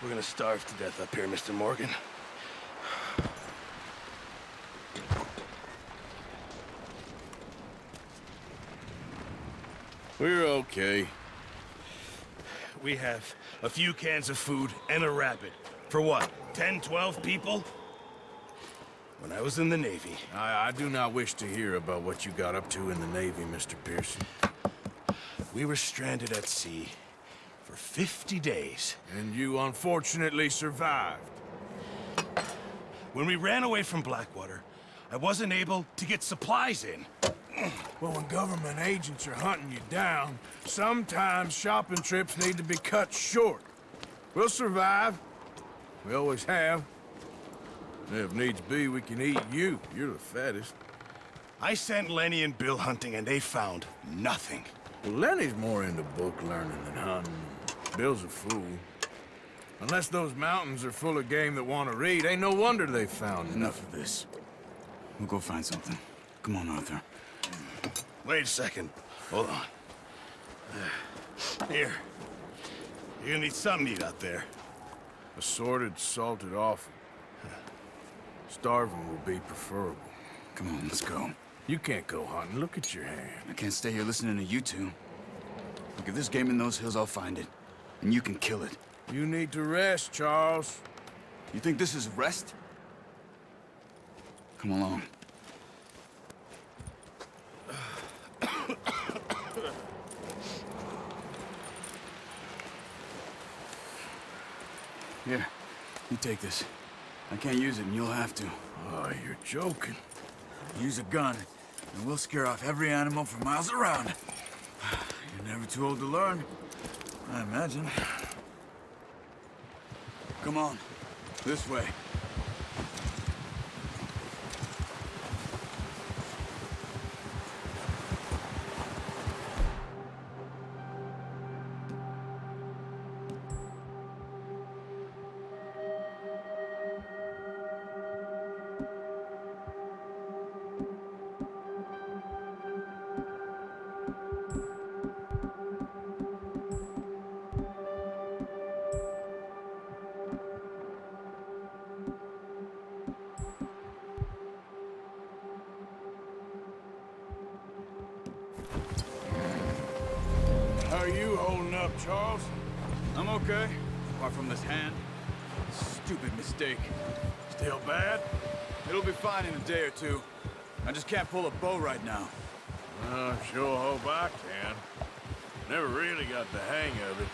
We're gonna starve to death up here, Mr. Morgan. We're okay. We have a few cans of food and a rabbit. For what, 10, 12 people? When I was in the Navy... I do not wish to hear about what you got up to in the Navy, Mr. Pearson. We were stranded at sea for 50 days. And you unfortunately survived. When we ran away from Blackwater, I wasn't able to get supplies in. Well, when government agents are hunting you down, sometimes shopping trips need to be cut short. We'll survive. We always have. If needs be, we can eat you. You're the fattest. I sent Lenny and Bill hunting, and they found nothing. Well, Lenny's more into book learning than hunting. Bill's a fool. Unless those mountains are full of game that want to read, ain't no wonder they found Enough of this. We'll go find something. Come on, Arthur. Wait a second. Hold on. Here. You're gonna need something to eat out there. Assorted, salted offal. Starving will be preferable. Come on, let's go. You can't go hunting. Look at your hand. I can't stay here listening to you two. Look, if there's game in those hills, I'll find it. And you can kill it. You need to rest, Charles. You think this is rest? Come along. Here, you take this. I can't use it, and you'll have to. Oh, you're joking. Use a gun, and we'll scare off every animal for miles around. You're never too old to learn, I imagine. Come on, this way. How are you holding up, Charles? I'm okay, apart from this hand. Stupid mistake. Still bad? It'll be fine in a day or two. I just can't pull a bow right now. I sure hope I can. Never really got the hang of it.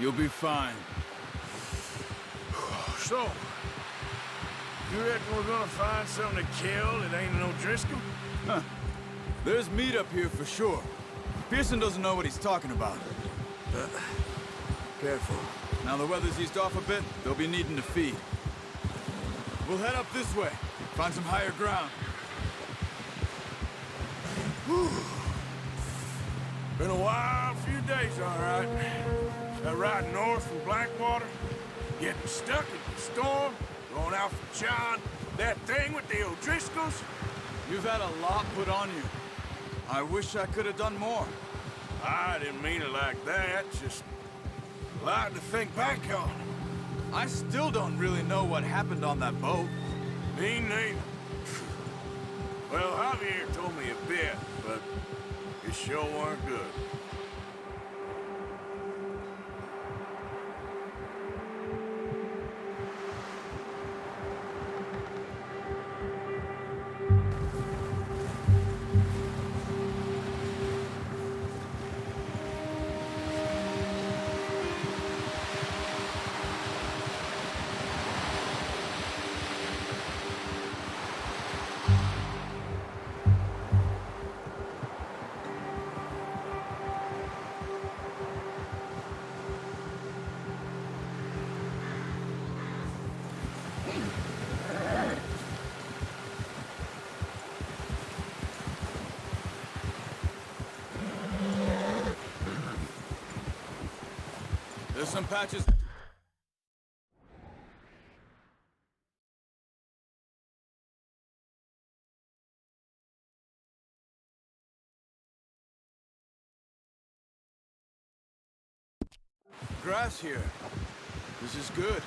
You'll be fine. So, you reckon we're gonna find something to kill that ain't no Driscoll? Huh. There's meat up here for sure. Pearson doesn't know what he's talking about. Careful. Now the weather's eased off a bit, they'll be needing to feed. We'll head up this way, find some higher ground. Been a wild few days, all right. That ride north from Blackwater, getting stuck in the storm, going out for John, that thing with the O'Driscolls. You've had a lot put on you. I wish I could have done more. I didn't mean it like that, just a lot to think back on. I still don't really know what happened on that boat. Me neither. Well, Javier told me a bit, but it sure weren't good. There's some patches... grass here. This is good.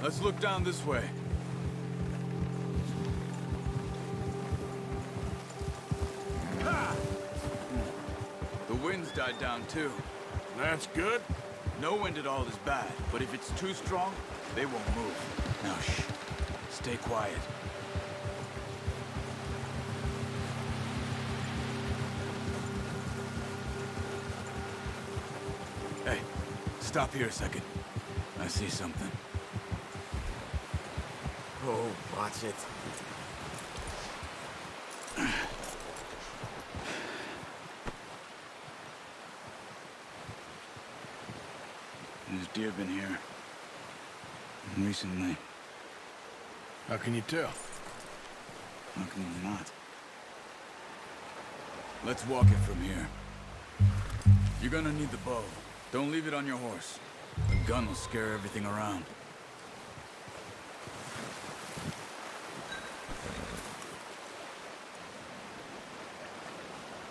Let's look down this way. Ha! The wind's died down too. That's good. No wind at all is bad, but if it's too strong, they won't move. Now shh. Stay quiet. Hey, stop here a second. I see something. Oh, watch it. There's deer been here. Recently. How can you tell? How can you not? Let's walk it from here. You're gonna need the bow. Don't leave it on your horse. The gun will scare everything around.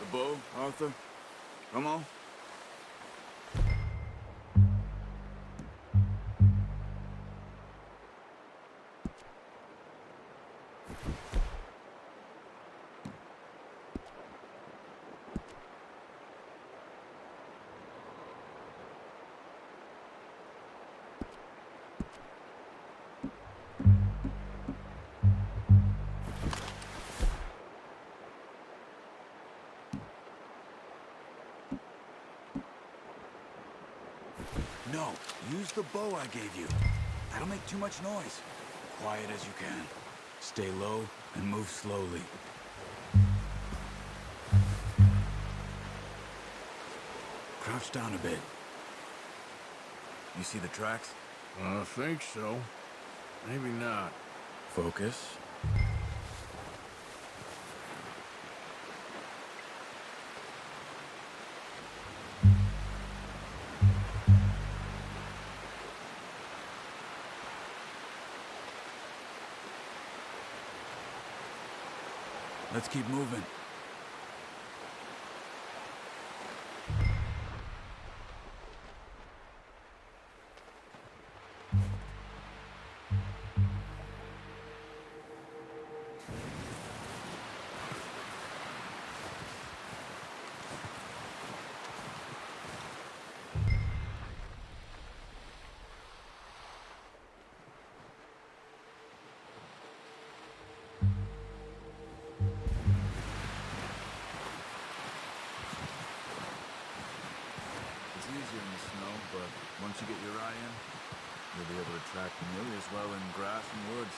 The bow, Arthur? Come on. No, use the bow I gave you. That'll make too much noise. Quiet as you can. Stay low and move slowly. Crouch down a bit. You see the tracks? I think so. Maybe not. Focus. Let's keep moving. It's easier in the snow, but once you get your eye in, you'll be able to track nearly as well in grass and woods.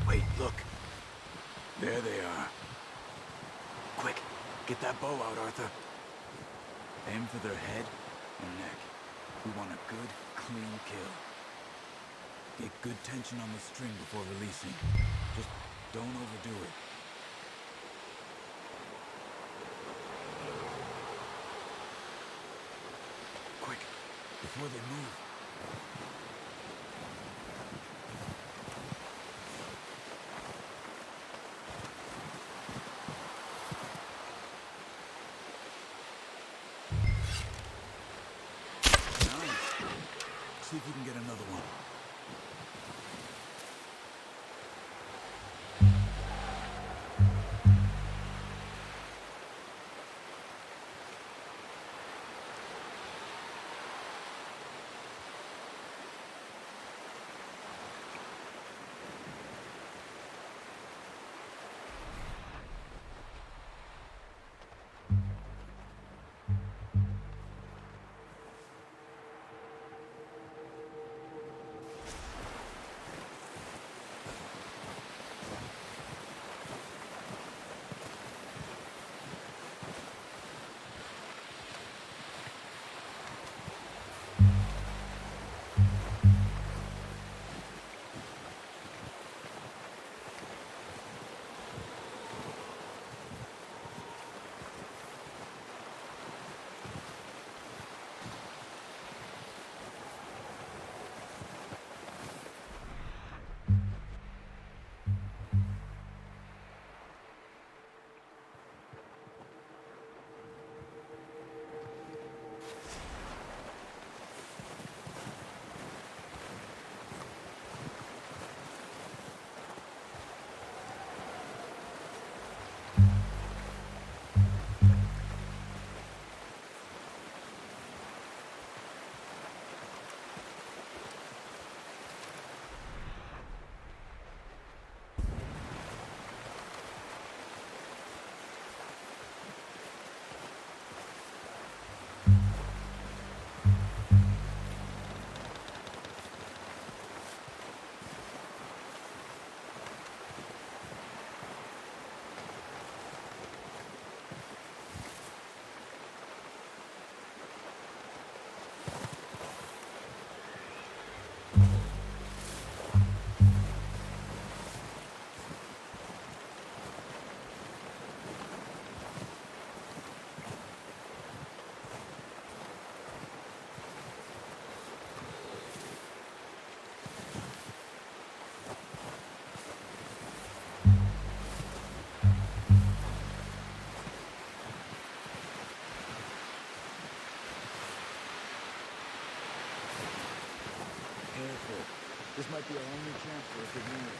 Wait, look. There they are. Quick, get that bow out, Arthur. Aim for their head and neck. We want a good, clean kill. Get good tension on the string before releasing. Just don't overdo it. Quick, before they move. see if you can get another one. Careful. This might be our only chance for a good meal.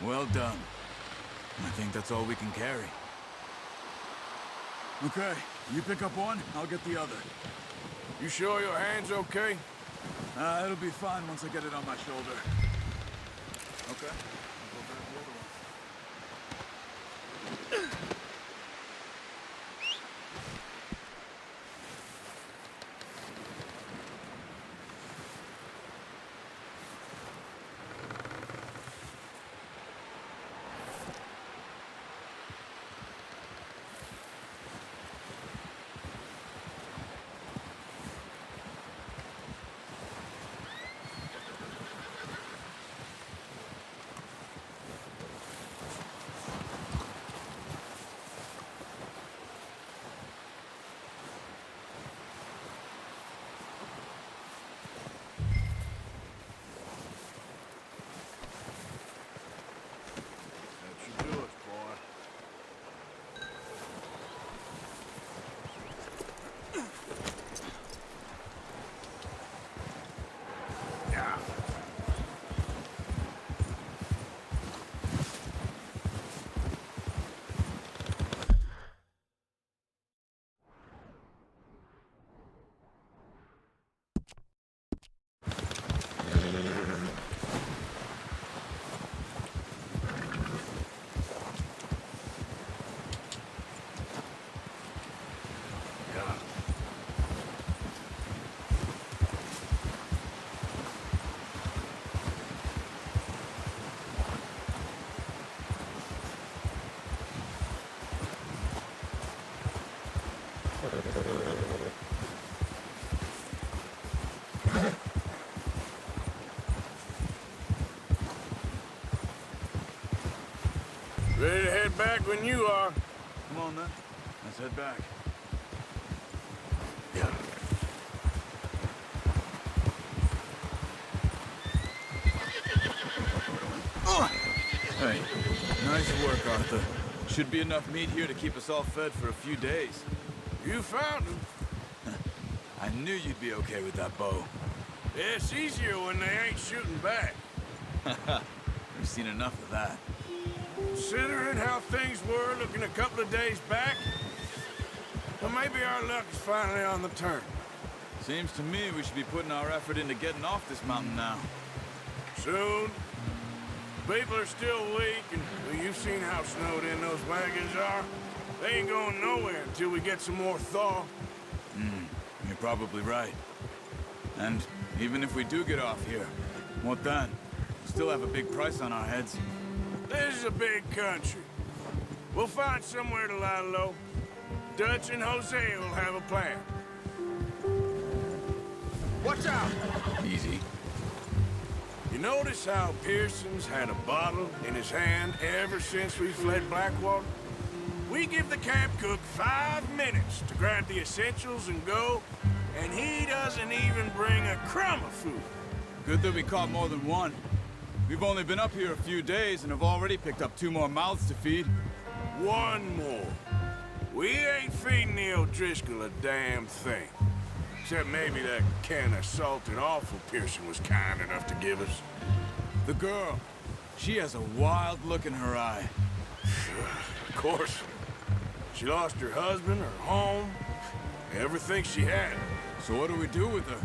Well done. I think that's all we can carry. Okay, you pick up one, I'll get the other. You sure your hand's okay? It'll be fine once I get it on my shoulder. Okay, I'll go grab the other one. Ready to head back when you are. Come on, then. Let's head back. Yeah. Hey, nice work, Arthur. Should be enough meat here to keep us all fed for a few days. You found him. I knew you'd be okay with that bow. Yeah, it's easier when they ain't shooting back. We've seen enough of that. Considering how things were looking a couple of days back, well, maybe our luck is finally on the turn. Seems to me we should be putting our effort into getting off this mountain now. Soon. People are still weak, and well, you've seen how snowed in those wagons are. They ain't going nowhere until we get some more thaw. You're probably right. And even if we do get off here, what then? We still have a big price on our heads. This is a big country. We'll find somewhere to lie low. Dutch and Jose will have a plan. Watch out! Easy. You notice how Pearson's had a bottle in his hand ever since we fled Blackwater? We give the camp cook 5 minutes to grab the essentials and go, and he doesn't even bring a crumb of food. Good that we caught more than one. We've only been up here a few days and have already picked up 2 more mouths to feed. One more. We ain't feeding the O'Driscoll a damn thing. Except maybe that can of salted offal Pearson was kind enough to give us. The girl, she has a wild look in her eye. Of course. She lost her husband, her home, everything she had. So what do we do with her?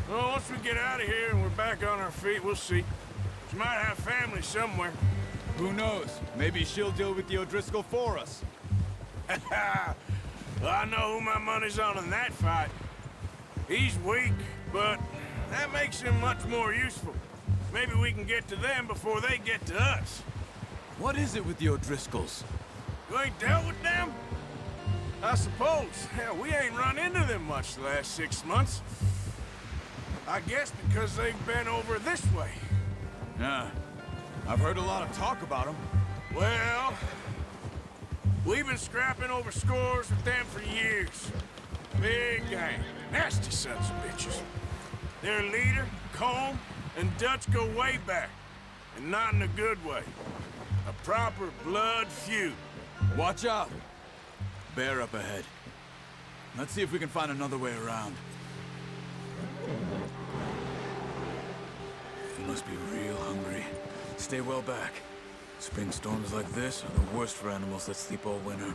Well, once we get out of here and we're back on our feet, we'll see. She might have family somewhere. Who knows? Maybe she'll deal with the O'Driscoll for us. Well, I know who my money's on in that fight. He's weak, but that makes him much more useful. Maybe we can get to them before they get to us. What is it with the O'Driscolls? You ain't dealt with them? I suppose. Hell, we ain't run into them much the last 6 months. I guess because they've been over this way. Yeah, I've heard a lot of talk about them. Well, we've been scrapping over scores with them for years. Big gang. Nasty sons of bitches. Their leader, Combe, and Dutch go way back. And not in a good way. A proper blood feud. Watch out! Bear up ahead. Let's see if we can find another way around. You must be real hungry. Stay well back. Spring storms like this are the worst for animals that sleep all winter.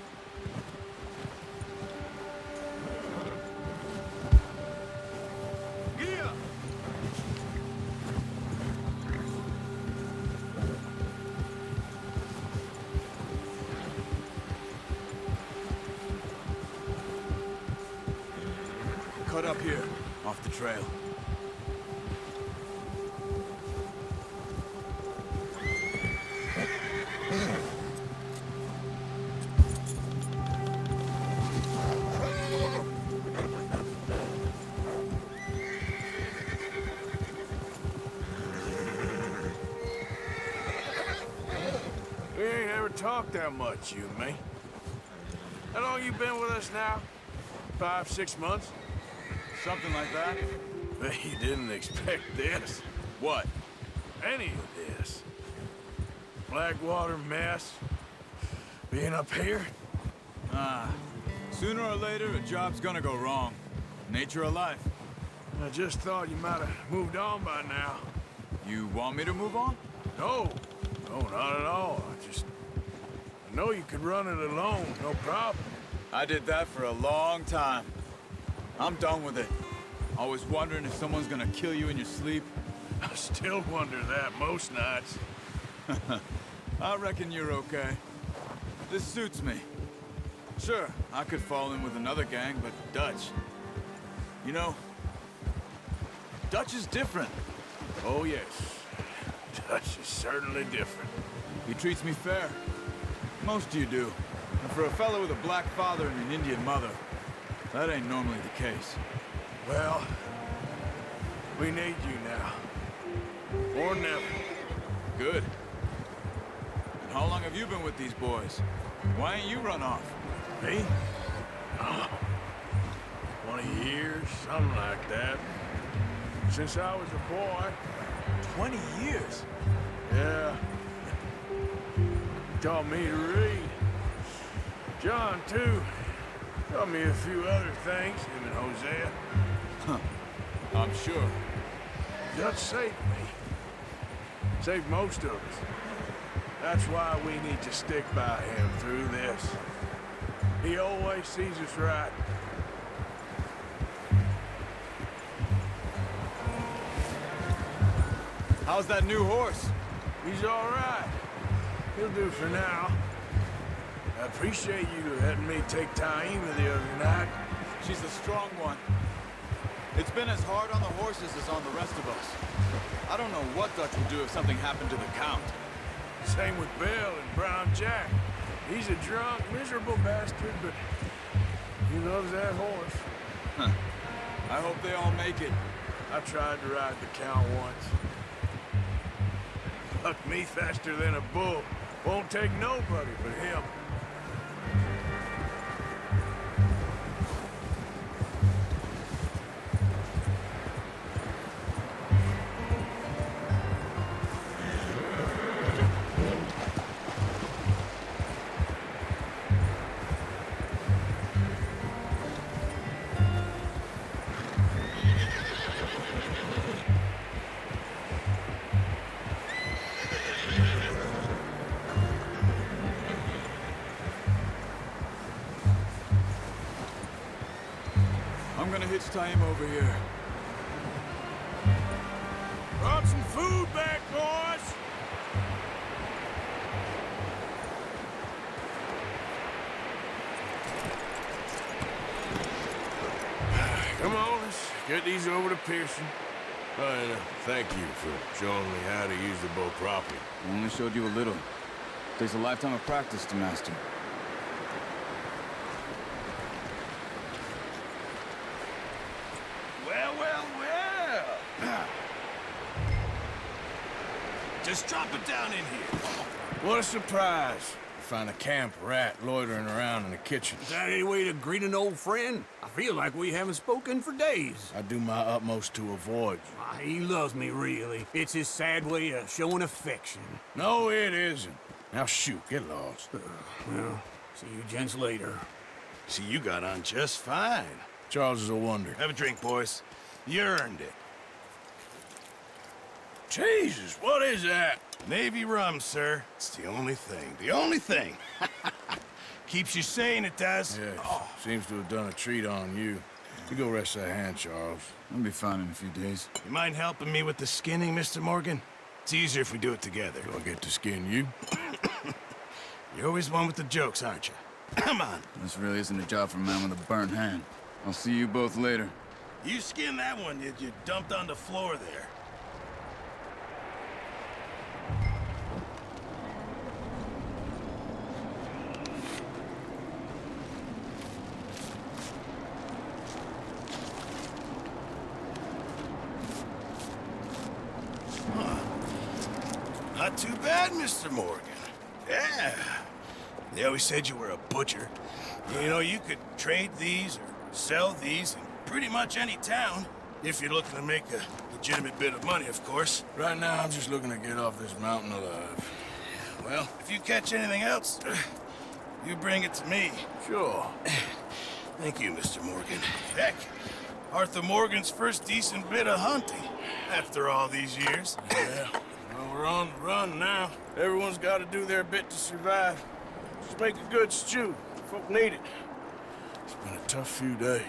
Cut up here, off the trail. We ain't ever talked that much, you and me. How long you been with us now? 5, 6 months? Something like that? Bet you didn't expect this. What? Any of this. Blackwater mess. Being up here. Sooner or later, a job's gonna go wrong. Nature of life. I just thought you might have moved on by now. You want me to move on? No. No, not at all. I know you could run it alone, no problem. I did that for a long time. I'm done with it. Always wondering if someone's gonna kill you in your sleep. I still wonder that most nights. I reckon you're okay. This suits me. Sure, I could fall in with another gang, but Dutch... You know, Dutch is different. Oh, yes. Dutch is certainly different. He treats me fair. Most of you do. And for a fellow with a black father and an Indian mother, That ain't normally the case. Well, we need you now. Or never. Good. And how long have you been with these boys? Why ain't you run off? Me? 20 years, something like that. Since I was a boy. 20 years? Yeah. Taught me to read. John, too. Taught me a few other things, him and Hosea. Huh. I'm sure. Dutch saved me. Saved most of us. That's why we need to stick by him through this. He always sees us right. How's that new horse? He's all right. He'll do for now. I appreciate you letting me take Taima the other night. She's a strong one. It's been as hard on the horses as on the rest of us. I don't know what Dutch would do if something happened to the Count. Same with Bill and Brown Jack. He's a drunk, miserable bastard, but he loves that horse. Huh. I hope they all make it. I tried to ride the Count once. Bucked me faster than a bull. Won't take nobody but him. I'm gonna hitch Taima over here. Brought some food back, boys! Come on, let's get these over to Pearson. And thank you for showing me how to use the bow properly. I only showed you a little. Takes a lifetime of practice to master. Well. Just drop it down in here. What a surprise. Find a camp rat loitering around in the kitchen. Is that any way to greet an old friend? I feel like we haven't spoken for days. I do my utmost to avoid you. Ah, he loves me, really. It's his sad way of showing affection. No, it isn't. Now shoot, get lost. Well, see you gents later. See, you got on just fine. Charles is a wonder. Have a drink, boys. You earned it. Jesus, what is that? Navy rum, sir. It's the only thing. The only thing. Keeps you sane, it does. Yes, seems to have done a treat on you. You go rest that hand, Charles. I'll be fine in a few days. You mind helping me with the skinning, Mr. Morgan? It's easier if we do it together. Do I get to skin you? You're always one with the jokes, aren't you? Come on. This really isn't a job for a man with a burnt hand. I'll see you both later. You skinned that one you dumped on the floor there. Not too bad, Mr. Morgan. Yeah. They always said you were a butcher. You know, you could trade these or sell these in pretty much any town. If you're looking to make a legitimate bit of money, of course. Right now, I'm just looking to get off this mountain alive. Well, if you catch anything else, you bring it to me. Sure. Thank you, Mr. Morgan. Heck, Arthur Morgan's first decent bit of hunting after all these years. Yeah. Well, we're on the run now. Everyone's got to do their bit to survive. Just make a good stew. Folk need it. It's been a tough few days.